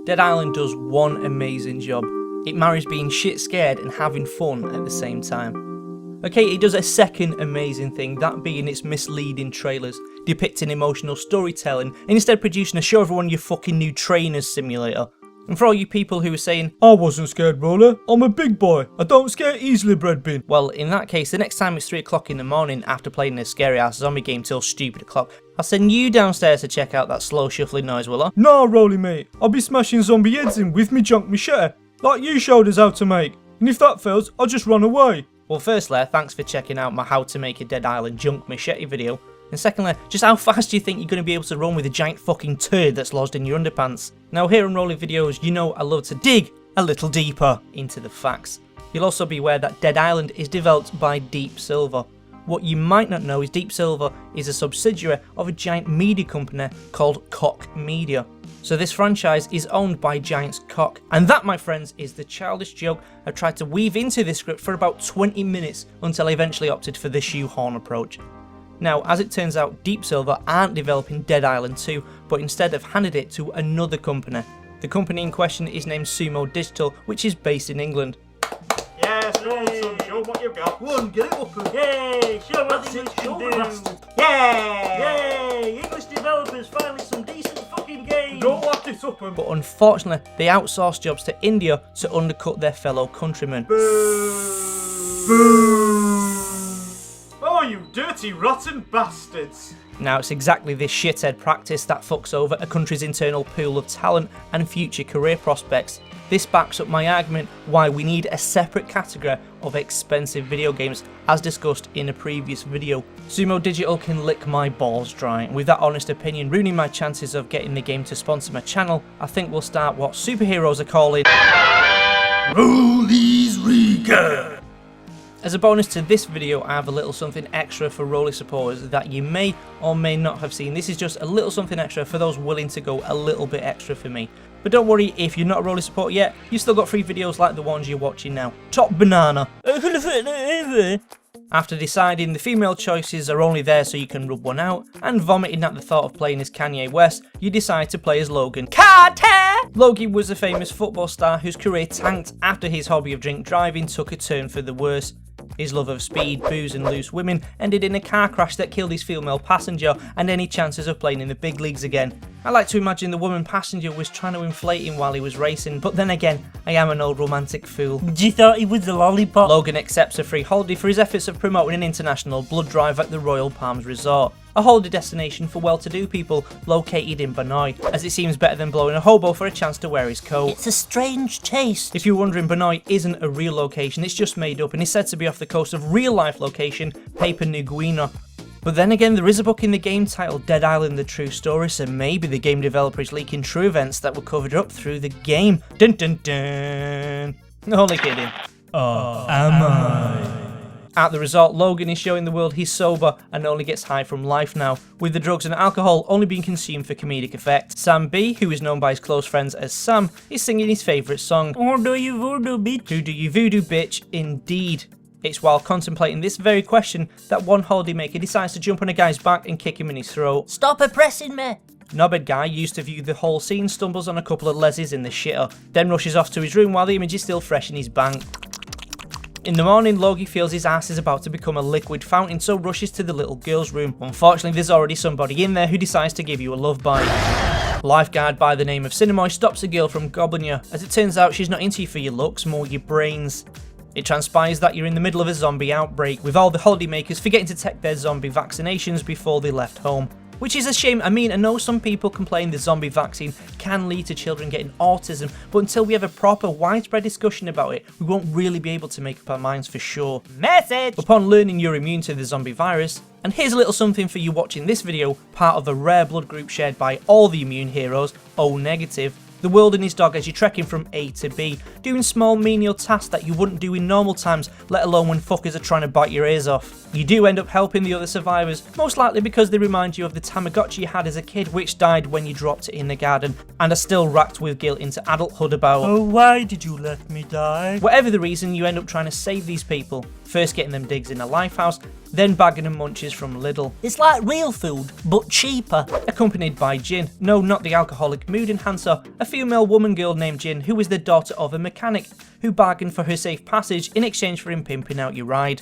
Dead Island does one amazing job. It marries being shit scared and having fun at the same time. Okay, it does a second amazing thing, that being its misleading trailers, depicting emotional storytelling, and instead producing a show everyone your fucking new trainers simulator. And for all you people who are saying, I wasn't scared, Roley, I'm a big boy, I don't scare easily, bread bin. Well, in that case, the next time it's 3 o'clock in the morning after playing a scary ass zombie game till stupid o'clock, I'll send you downstairs to check out that slow shuffling noise, will I? Nah, Roley mate, I'll be smashing zombie heads in with me junk machete, like you showed us how to make, and if that fails, I'll just run away. Well, firstly, thanks for checking out my how to make a Dead Island junk machete video. And secondly, just how fast do you think you're going to be able to run with a giant fucking turd that's lodged in your underpants? Now here on Roley videos, you know I love to dig a little deeper into the facts. You'll also be aware that Dead Island is developed by Deep Silver. What you might not know is Deep Silver is a subsidiary of a giant media company called Koch Media. So this franchise is owned by Giants Koch, and that, my friends, is the childish joke I tried to weave into this script for about 20 minutes until I eventually opted for the shoehorn approach. Now, as it turns out, Deep Silver aren't developing Dead Island 2, but instead have handed it to another company. The company in question is named Sumo Digital, which is based in England. Yes, go on, son, show what you've got. Go on, get it up. Yay, show what the English can do. Yay! English developers, finally some decent fucking games. Don't lock it up and... But unfortunately, they outsource jobs to India to undercut their fellow countrymen. Oh, you dirty, rotten bastards. Now, it's exactly this shithead practice that fucks over a country's internal pool of talent and future career prospects. This backs up my argument why we need a separate category of expensive video games, as discussed in a previous video. Sumo Digital can lick my balls dry, and with that honest opinion ruining my chances of getting the game to sponsor my channel, I think we'll start what superheroes are calling Roley's Recap. As a bonus to this video, I have a little something extra for Roley supporters that you may or may not have seen. This is just a little something extra for those willing to go a little bit extra for me. But don't worry, if you're not a Roley supporter yet, you've still got free videos like the ones you're watching now. Top banana. After deciding the female choices are only there so you can rub one out, and vomiting at the thought of playing as Kanye West, you decide to play as Logan Carter! Logan was a famous football star whose career tanked after his hobby of drink driving took a turn for the worse. His love of speed, booze and loose women ended in a car crash that killed his female passenger and any chances of playing in the big leagues again. I like to imagine the woman passenger was trying to inflate him while he was racing, but then again, I am an old romantic fool. You thought he was a lollipop? Logan accepts a free holiday for his efforts of promoting an international blood drive at the Royal Palms Resort, a holiday destination for well-to-do people located in Banoi, as it seems better than blowing a hobo for a chance to wear his coat. It's a strange taste. If you're wondering, Banoi isn't a real location, it's just made up and is said to be off the coast of real-life location Papua New Guinea. But then again, there is a book in the game titled Dead Island: The True Story, so maybe the game developer is leaking true events that were covered up through the game. Dun dun dun! Only kidding. Am I? At the result, Logan is showing the world he's sober and only gets high from life now, with the drugs and alcohol only being consumed for comedic effect. Sam B, who is known by his close friends as Sam, is singing his favourite song. Or do you voodoo, bitch? Who do you voodoo, bitch? Indeed. It's while contemplating this very question that one holidaymaker decides to jump on a guy's back and kick him in his throat. Stop oppressing me! Knobhead guy, used to view the whole scene, stumbles on a couple of leses in the shitter, then rushes off to his room while the image is still fresh in his bank. In the morning, Logie feels his ass is about to become a liquid fountain, so rushes to the little girl's room. Unfortunately, there's already somebody in there who decides to give you a love bite. Lifeguard by the name of Cinemoy stops a girl from gobbling you, as it turns out she's not into you for your looks, more your brains. It transpires that you're in the middle of a zombie outbreak, with all the holidaymakers forgetting to take their zombie vaccinations before they left home. Which is a shame. I mean, I know some people complain the zombie vaccine can lead to children getting autism, but until we have a proper widespread discussion about it, we won't really be able to make up our minds for sure. Message! Upon learning you're immune to the zombie virus, and here's a little something for you watching this video, part of a rare blood group shared by all the immune heroes, O negative, the world and his dog as you're trekking from A to B, doing small menial tasks that you wouldn't do in normal times, let alone when fuckers are trying to bite your ears off. You do end up helping the other survivors, most likely because they remind you of the Tamagotchi you had as a kid which died when you dropped it in the garden, and are still racked with guilt into adulthood about. Oh, why did you let me die? Whatever the reason, you end up trying to save these people. first getting them digs in a Lifehouse, then bagging them munchies from Lidl. It's like real food, but cheaper. Accompanied by Jin, no, not the alcoholic mood enhancer, a female woman girl named Jin who is the daughter of a mechanic who bargained for her safe passage in exchange for him pimping out your ride.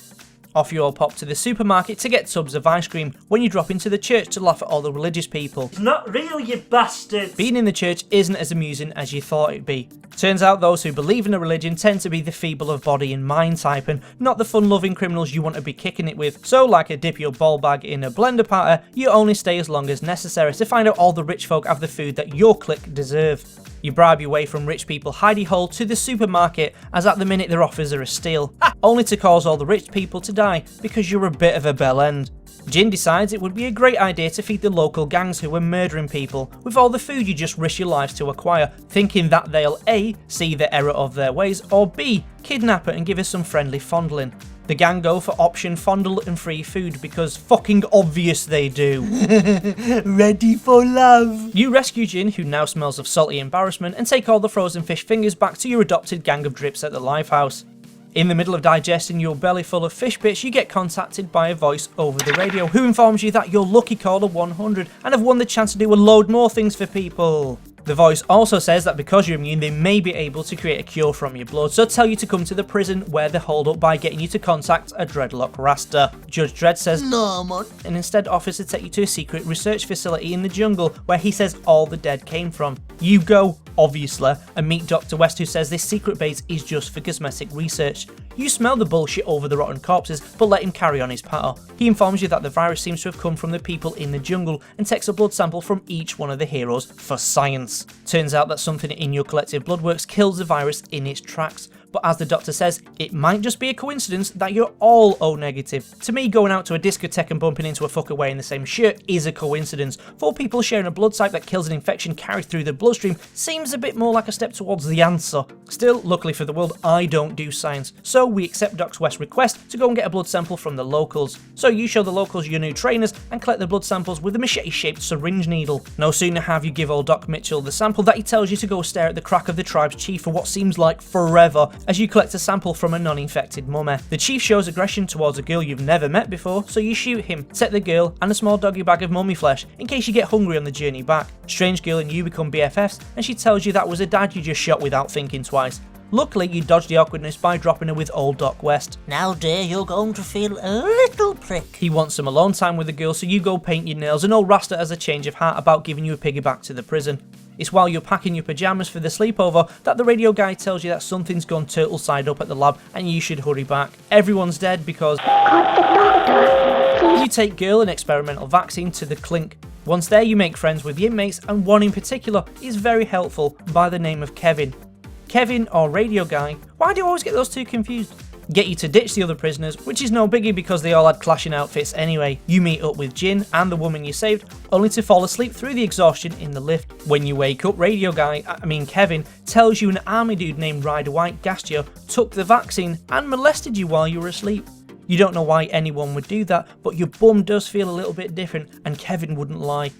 Off you all pop to the supermarket to get tubs of ice cream when you drop into the church to laugh at all the religious people. It's not real, you bastard. Being in the church isn't as amusing as you thought it'd be. Turns out those who believe in a religion tend to be the feeble of body and mind type and not the fun-loving criminals you want to be kicking it with. So like a dip your ball bag in a blender patter, you only stay as long as necessary to find out all the rich folk have the food that your clique deserve. You bribe your way from rich people hidey hole to the supermarket as at the minute their offers are a steal, only to cause all the rich people to die because you're a bit of a bell end. Jin decides it would be a great idea to feed the local gangs who were murdering people with all the food you just risk your lives to acquire, thinking that they'll A, see the error of their ways, or B, kidnap her and give her some friendly fondling. The gang go for option fondle and free food because fucking obvious they do. Ready for love. You rescue Jin, who now smells of salty embarrassment, and take all the frozen fish fingers back to your adopted gang of drips at the Lifehouse. In the middle of digesting your belly full of fish bits, you get contacted by a voice over the radio who informs you that you're lucky caller 100 and have won the chance to do a load more things for people. The voice also says that because you're immune, they may be able to create a cure from your blood, so tell you to come to the prison where they're holed up by getting you to contact a dreadlock Rasta. Judge Dredd says No, man. and instead offers to take you to a secret research facility in the jungle where he says all the dead came from. You go, obviously, and meet Dr. West, who says this secret base is just for cosmetic research. You smell the bullshit over the rotten corpses, but let him carry on his patter. He informs you that the virus seems to have come from the people in the jungle and takes a blood sample from each one of the heroes for science. Turns out that something in your collective blood works kills the virus in its tracks, but as the doctor says, it might just be a coincidence that you're all O negative. To me, going out to a discotheque and bumping into a fucker wearing the same shirt is a coincidence. 4 people sharing a blood type that kills an infection carried through the bloodstream seems a bit more like a step towards the answer. Still, luckily for the world, I don't do science, so we accept Dr. West's request to go and get a blood sample from the locals. So you show the locals your new trainers and collect the blood samples with a machete-shaped syringe needle. No sooner have you give old Doc Mitchell the sample that he tells you to go stare at the crack of the tribe's chief for what seems like forever as you collect a sample from a non-infected mummy. The chief shows aggression towards a girl you've never met before, so you shoot him, set the girl and a small doggy bag of mummy flesh in case you get hungry on the journey back. Strange girl and you become BFFs and she tells you that was a dad you just shot without thinking twice. Luckily, you dodge the awkwardness by dropping her with old Doc West. Now, dear, you're going to feel a little prick. He wants some alone time with the girl, so you go paint your nails and old Rasta has a change of heart about giving you a piggyback to the prison. It's while you're packing your pyjamas for the sleepover that the radio guy tells you that something's gone turtle side up at the lab and you should hurry back. Everyone's dead because you take girl and experimental vaccine to the clink. Once there, you make friends with the inmates, and one in particular is very helpful by the name of Kevin. Kevin or radio guy, why do you always get those two confused? Get you to ditch the other prisoners, which is no biggie because they all had clashing outfits anyway. You meet up with Jin and the woman you saved, only to fall asleep through the exhaustion in the lift. When you wake up, Kevin, tells you an army dude named Ryder White gassed you, took the vaccine, and molested you while you were asleep. You don't know why anyone would do that, but your bum does feel a little bit different, and Kevin wouldn't lie.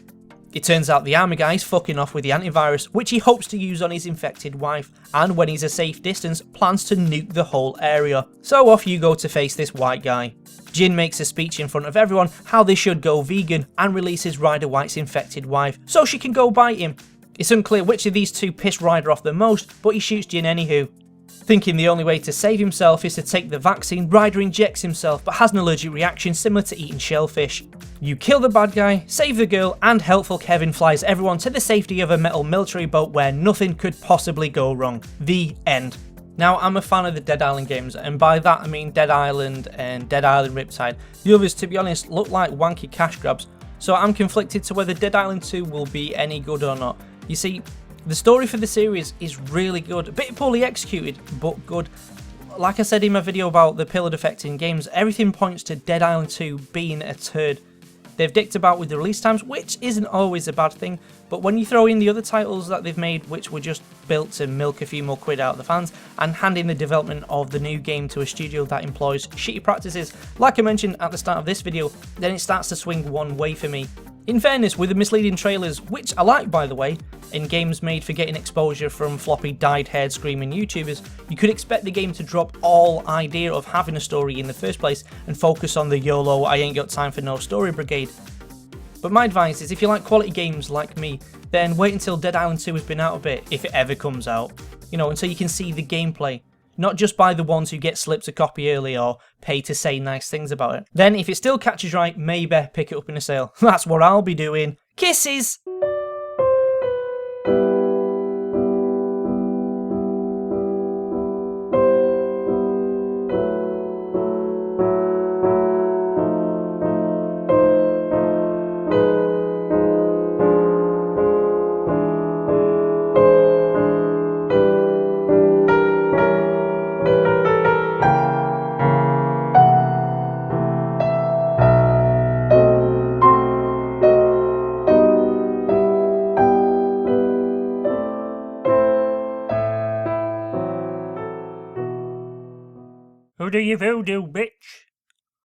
It turns out the army guy is fucking off with the antivirus, which he hopes to use on his infected wife, and when he's a safe distance, plans to nuke the whole area. So off you go to face this white guy. Jin makes a speech in front of everyone how they should go vegan, and releases Ryder White's infected wife, so she can go bite him. It's unclear which of these two pissed Ryder off the most, but he shoots Jin anywho. Thinking the only way to save himself is to take the vaccine, Ryder injects himself but has an allergic reaction similar to eating shellfish. You kill the bad guy, save the girl, and helpful Kevin flies everyone to the safety of a metal military boat where nothing could possibly go wrong. The end. Now, I'm a fan of the Dead Island games, and by that I mean Dead Island and Dead Island Riptide. The others, to be honest, look like wanky cash grabs, so I'm conflicted to whether Dead Island 2 will be any good or not. You see, the story for the series is really good, a bit poorly executed, but good. Like I said in my video about the pillared effect in games, everything points to Dead Island 2 being a turd. They've dicked about with the release times, which isn't always a bad thing, but when you throw in the other titles that they've made which were just built to milk a few more quid out of the fans, and hand in the development of the new game to a studio that employs shitty practices, like I mentioned at the start of this video, then it starts to swing one way for me. In fairness, with the misleading trailers, which I like by the way, in games made for getting exposure from floppy dyed-haired screaming YouTubers, you could expect the game to drop all idea of having a story in the first place and focus on the YOLO I ain't got time for no story brigade. But my advice is if you like quality games like me, then wait until Dead Island 2 has been out a bit, if it ever comes out. You know, until you can see the gameplay. Not just by the ones who get slipped a copy early or pay to say nice things about it. Then, if it still catches your eye, maybe pick it up in a sale. That's what I'll be doing. Kisses! Who do you voodoo, bitch?